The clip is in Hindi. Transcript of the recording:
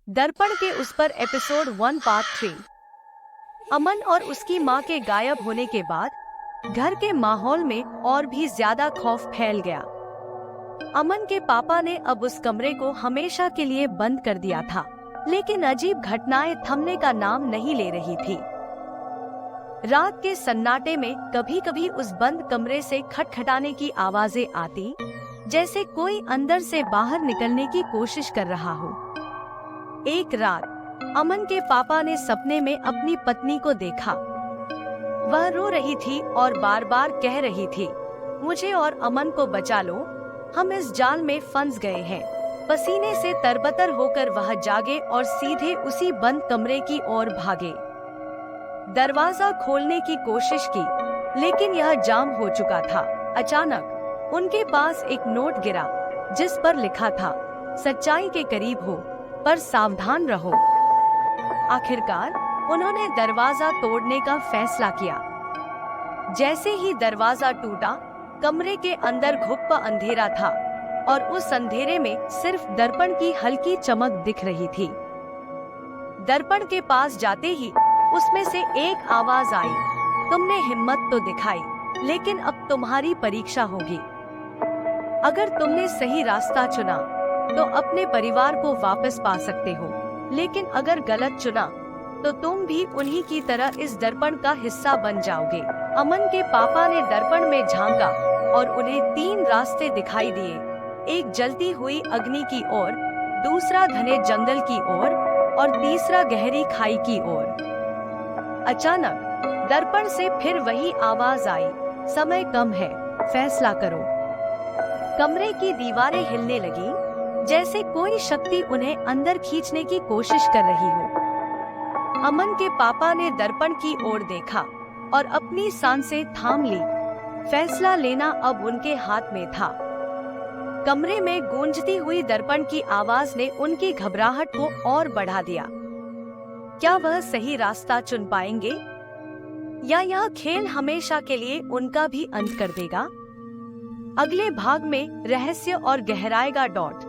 दर्पण के उस पर एपिसोड 1 पार्ट 3। अमन और उसकी मां के गायब होने के बाद घर के माहौल में और भी ज्यादा खौफ फैल गया। अमन के पापा ने अब उस कमरे को हमेशा के लिए बंद कर दिया था, लेकिन अजीब घटनाएं थमने का नाम नहीं ले रही थी। रात के सन्नाटे में कभी कभी उस बंद कमरे से खटखटाने की आवाजें आती, जैसे कोई अंदर से बाहर निकलने की कोशिश कर रहा हो। एक रात अमन के पापा ने सपने में अपनी पत्नी को देखा। वह रो रही थी और बार बार कह रही थी, मुझे और अमन को बचा लो, हम इस जाल में फंस गए हैं। पसीने से तरबतर होकर वह जागे और सीधे उसी बंद कमरे की ओर भागे। दरवाजा खोलने की कोशिश की, लेकिन यह जाम हो चुका था। अचानक उनके पास एक नोट गिरा, जिस पर लिखा था, सच्चाई के करीब हो पर सावधान रहो। आखिरकार उन्होंने दरवाजा तोड़ने का फैसला किया। जैसे ही दरवाजा टूटा, कमरे के अंदर घुप्पा अंधेरा था और उस अंधेरे में सिर्फ दर्पण की हल्की चमक दिख रही थी। दर्पण के पास जाते ही उसमें से एक आवाज आई, तुमने हिम्मत तो दिखाई, लेकिन अब तुम्हारी परीक्षा होगी। अगर तुमने सही रास्ता चुना तो अपने परिवार को वापस पा सकते हो, लेकिन अगर गलत चुना तो तुम भी उन्हीं की तरह इस दर्पण का हिस्सा बन जाओगे। अमन के पापा ने दर्पण में झांका और उन्हें 3 रास्ते दिखाई दिए, एक जलती हुई अग्नि की ओर, दूसरा घने जंगल की ओर और तीसरा गहरी खाई की ओर। अचानक दर्पण से फिर वही आवाज आई, समय कम है, फैसला करो। कमरे की दीवारें हिलने लगी, जैसे कोई शक्ति उन्हें अंदर खींचने की कोशिश कर रही हो। अमन के पापा ने दर्पण की ओर देखा और अपनी सांसें थाम ली। फैसला लेना अब उनके हाथ में था। कमरे में गूंजती हुई दर्पण की आवाज ने उनकी घबराहट को और बढ़ा दिया। क्या वह सही रास्ता चुन पाएंगे, या यह खेल हमेशा के लिए उनका भी अंत कर देगा? अगले भाग में रहस्य और गहराएगा डॉट।